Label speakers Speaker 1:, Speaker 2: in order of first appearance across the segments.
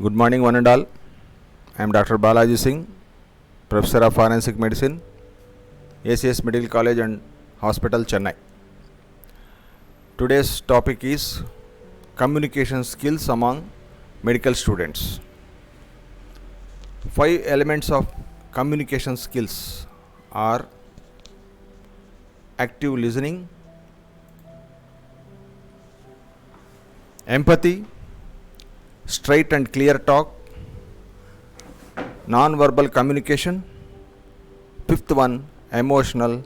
Speaker 1: Good morning, one and all. I am Dr. Balaji Singh, Professor of Forensic Medicine, ACS Medical College and Hospital, Chennai. Today's topic is communication skills among medical students. 5 elements of communication skills are active listening, empathy, straight and clear talk, non-verbal communication. Fifth one, emotional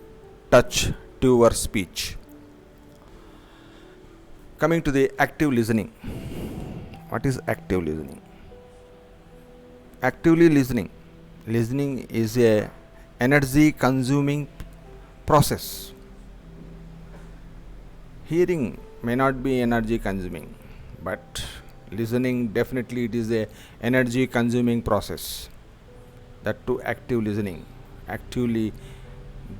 Speaker 1: touch to your speech. Coming to the active listening. What is active listening? Actively listening. Listening is a energy consuming process. Hearing may not be energy consuming, but listening definitely it is a energy consuming process. That too active listening, actively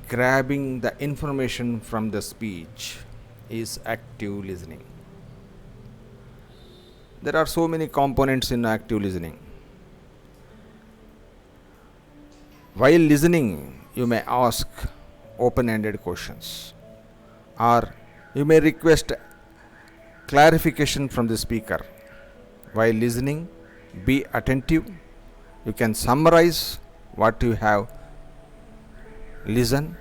Speaker 1: grabbing the information from the speech is active listening. There are so many components in active listening. While listening, you may ask open-ended questions, or you may request clarification from the speaker. While listening, be attentive. You can summarize what you have listened.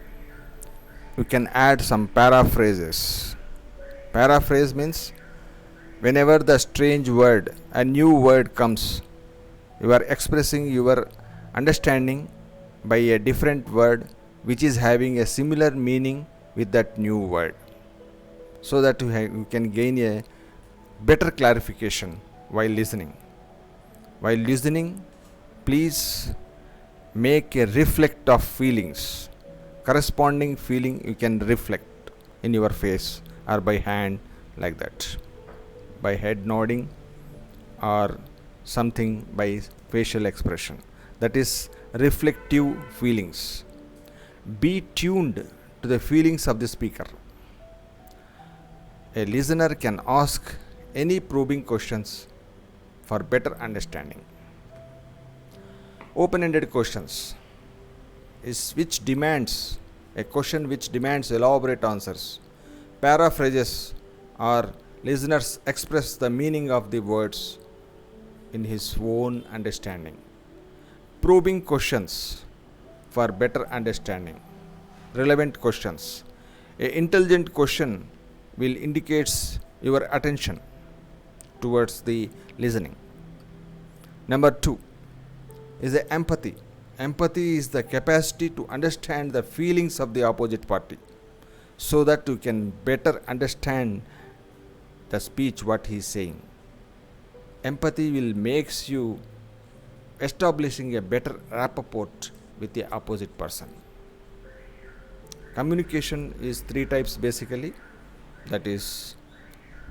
Speaker 1: You can add some paraphrases. Paraphrase means whenever the strange word, a new word comes, you are expressing your understanding by a different word which is having a similar meaning with that new word, so that you can gain a better clarification while listening. While listening, please make a reflect of feelings. Corresponding feeling you can reflect in your face or by hand, like that, by head nodding or something by facial expression. That is reflective feelings. Be tuned to the feelings of the speaker. A listener can ask any probing questions for better understanding. Open-ended questions is which demands a question which demands elaborate answers. Paraphrases or listeners express the meaning of the words in his own understanding. Probing questions for better understanding. Relevant questions. An intelligent question will indicate your attention towards the listening. Number 2 is the empathy. Empathy is the capacity to understand the feelings of the opposite party, so that you can better understand the speech what he is saying. Empathy will makes you establishing a better rapport with the opposite person. Communication is 3 types basically. That is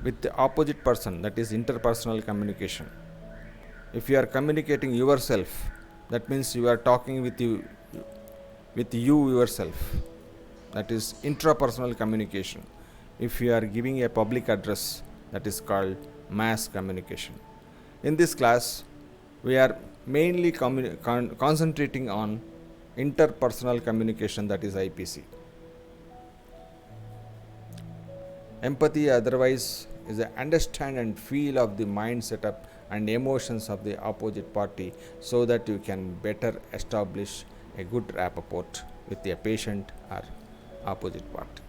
Speaker 1: with the opposite person, that is interpersonal communication. If you are communicating yourself, that means you are talking with you yourself. That is intrapersonal communication. If you are giving a public address, that is called mass communication. In this class, we are mainly concentrating on interpersonal communication, that is IPC. Empathy otherwise is the understand and feel of the mind setup and emotions of the opposite party, so that you can better establish a good rapport with the patient or opposite party.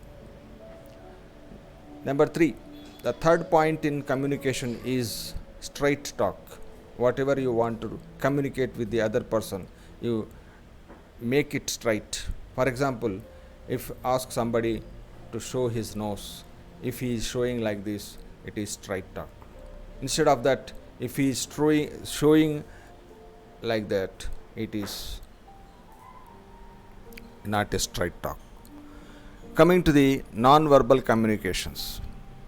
Speaker 1: Number 3, the third point in communication is straight talk. Whatever you want to communicate with the other person, you make it straight. For example, if ask somebody to show his nose, if he is showing like this, it is straight talk. Instead of that, if he is showing like that, it is not a straight talk. Coming to the non-verbal communications.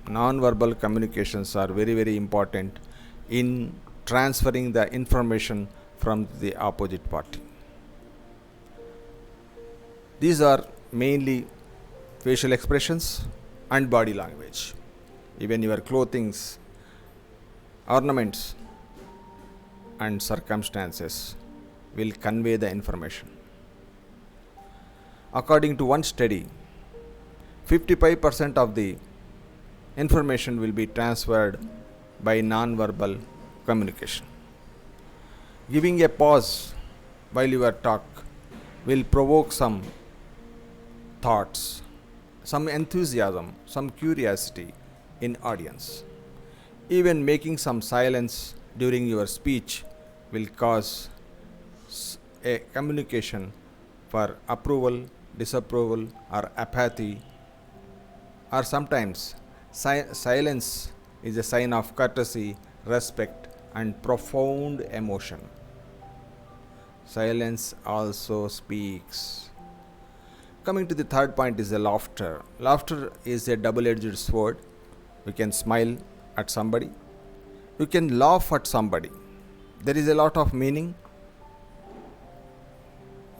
Speaker 1: Non-verbal communications are very, very important in transferring the information from the opposite party. These are mainly facial expressions and body language. Even your clothings, ornaments, and circumstances will convey the information. According to one study, 55% of the information will be transferred by non-verbal communication. Giving a pause while you are talk will provoke some thoughts, some enthusiasm, some curiosity in audience. Even making some silence during your speech will cause a communication for approval, disapproval, or apathy, or sometimes silence is a sign of courtesy, respect, and profound emotion. Silence also speaks. Coming to the third point is the laughter. Laughter is a double-edged sword. You can smile at somebody. You can laugh at somebody. There is a lot of meaning.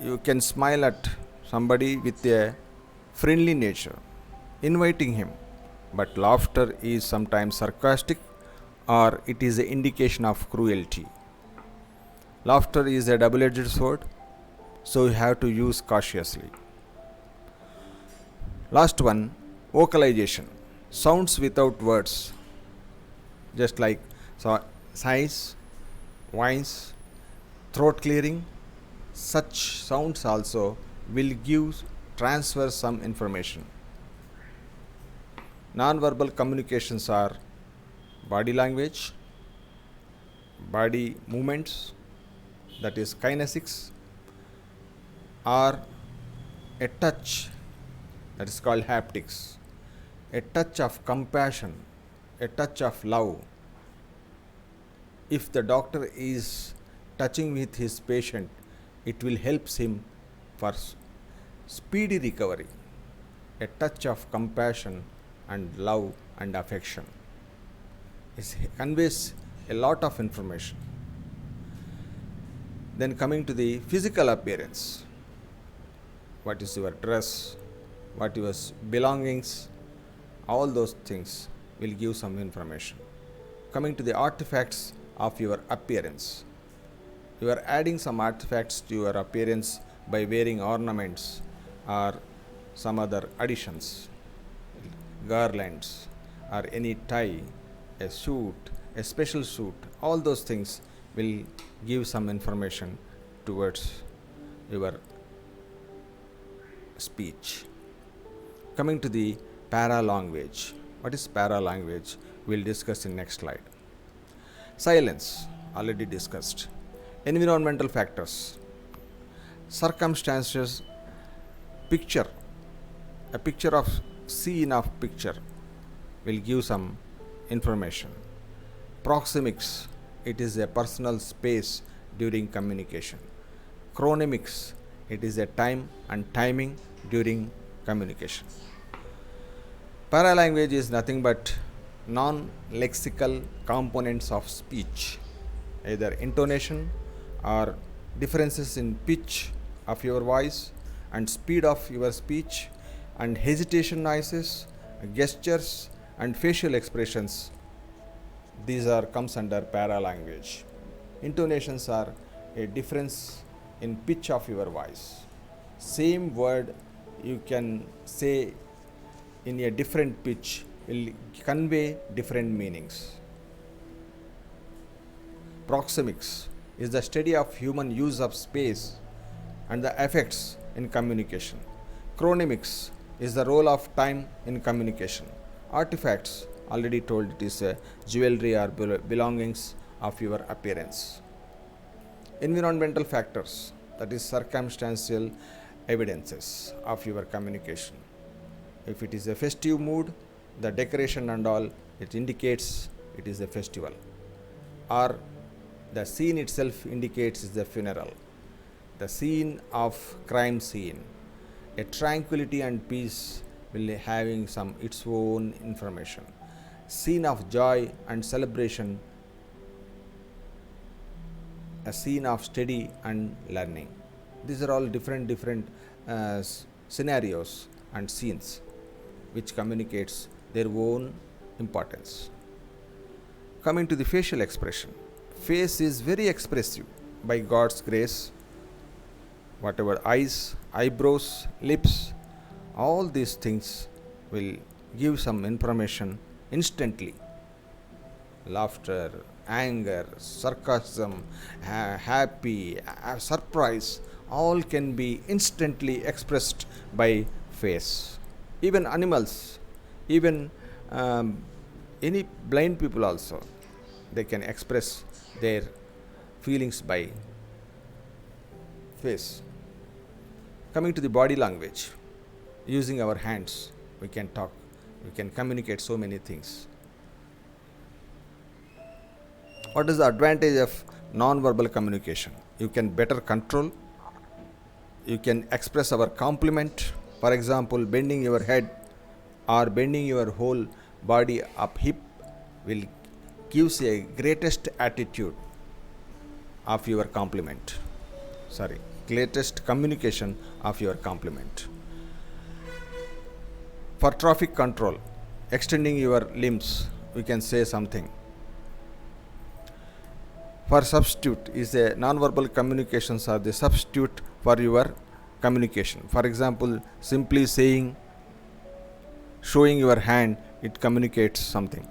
Speaker 1: You can smile at somebody with a friendly nature, inviting him. But laughter is sometimes sarcastic or it is an indication of cruelty. Laughter is a double-edged sword, so you have to use cautiously. Last one, vocalization. Sounds without words, just like sighs, whines, throat clearing. Such sounds also will transfer some information. Non-verbal communications are body language, body movements, that is kinesics, or a touch, that is called haptics, a touch of compassion, a touch of love. If the doctor is touching with his patient, it will help him for speedy recovery. A touch of compassion and love and affection. It conveys a lot of information. Then coming to the physical appearance, what is your dress, what your belongings, all those things will give some information. Coming to the artifacts of your appearance, you are adding some artifacts to your appearance by wearing ornaments or some other additions, garlands, or any tie, a suit, a special suit. All those things will give some information towards your speech. Coming to the paralanguage. What is paralanguage? We'll discuss in next slide. Silence, already discussed. Environmental factors, circumstances, picture, a picture of scene of picture will give some information. Proxemics, it is a personal space during communication. Chronemics, it is a time and timing during communication. Paralanguage is nothing but non-lexical components of speech, either intonation or differences in pitch of your voice and speed of your speech and hesitation noises, gestures and facial expressions. These are comes under paralanguage. Intonations are a difference in pitch of your voice. Same word you can say in a different pitch will convey different meanings. Proxemics is the study of human use of space and the effects in communication. Chronemics is the role of time in communication. Artifacts, already told, it is a jewelry or belongings of your appearance. Environmental factors, that is circumstantial evidences of your communication. If it is a festive mood, the decoration and all, it indicates it is a festival. Or the scene itself indicates is the funeral. The scene of crime scene, a tranquility and peace will be having some its own information. Scene of joy and celebration, a scene of study and learning. These are all different scenarios and scenes which communicates their own importance. Coming to the facial expression. face is very expressive by God's grace. Whatever eyes, eyebrows, lips, all these things will give some information instantly. Laughter, anger, sarcasm, happy, surprise, all can be instantly expressed by face. Even animals, even any blind people also, they can express their feelings by face. Coming to the body language, using our hands, we can talk, we can communicate so many things. What is the advantage of non-verbal communication? You can better control, you can express our compliment. For example, bending your head or bending your whole body up hip will gives a greatest attitude of your compliment. Greatest communication of your compliment. For traffic control, extending your limbs, we can say something. For substitute is a non-verbal communications are the substitute for your communication. For example, simply saying, showing your hand, it communicates something.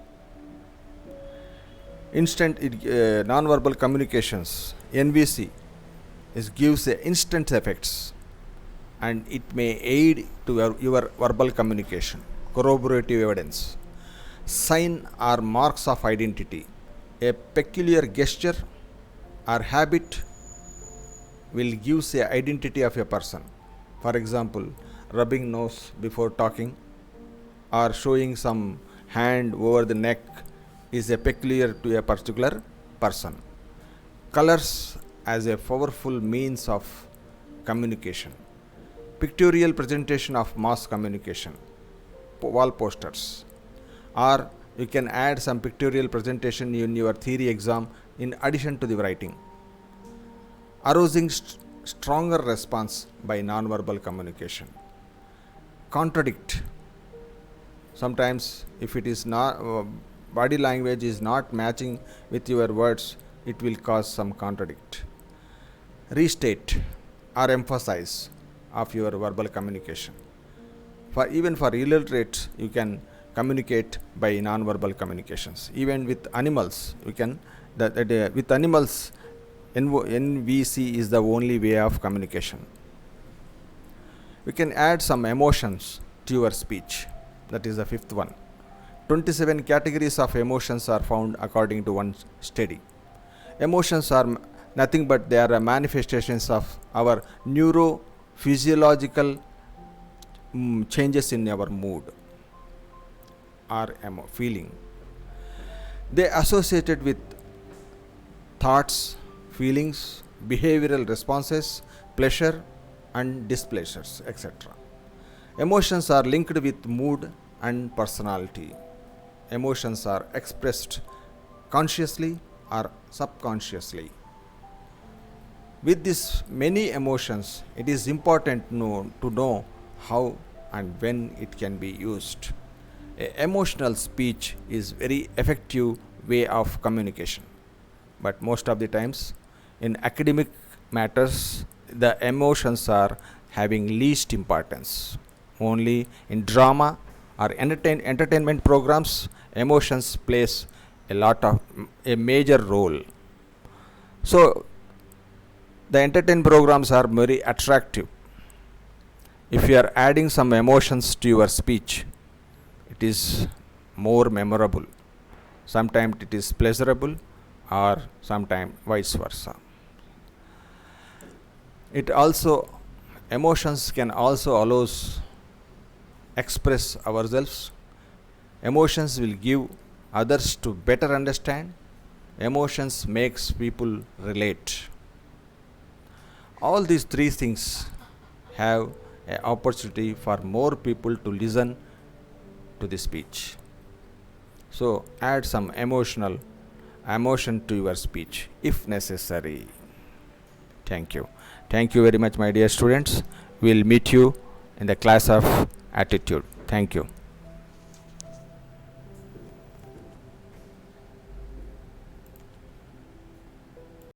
Speaker 1: Non-verbal communications, NVC, gives instant effects, and it may aid to your verbal communication. Corroborative evidence. Sign or marks of identity. A peculiar gesture or habit will give the identity of a person. For example, rubbing nose before talking or showing some hand over the neck is a peculiar to a particular person. Colors as a powerful means of communication. Pictorial presentation of mass communication, wall posters, or you can add some pictorial presentation in your theory exam in addition to the writing. Arousing stronger response by non-verbal communication. Contradict. Sometimes if it is not body language is not matching with your words, it will cause some contradict. Restate or emphasize of your verbal communication. Even for illiterates, you can communicate by non-verbal communications. Even with animals, you can with animals, NVC is the only way of communication. We can add some emotions to your speech. That is the fifth one. 27 categories of emotions are found according to one study. Emotions are nothing but they are manifestations of our neurophysiological changes in our mood or feeling. They associated with thoughts, feelings, behavioral responses, pleasure and displeasures, etc. Emotions are linked with mood and personality. Emotions are expressed consciously or subconsciously. With these many emotions, it is important to know how and when it can be used. Emotional speech is very effective way of communication, but most of the times in academic matters the emotions are having least importance. Only in drama or entertainment programs, emotions plays a major role. So the entertainment programs are very attractive. If you are adding some emotions to your speech, it is more memorable. Sometimes it is pleasurable or sometimes vice versa. Emotions can also allow us express ourselves. Emotions will give others to better understand. Emotions makes people relate. All these three things have an opportunity for more people to listen to the speech. So add some emotion to your speech if necessary. Thank you. Thank you very much, my dear students. We'll meet you in the class of attitude. Thank you.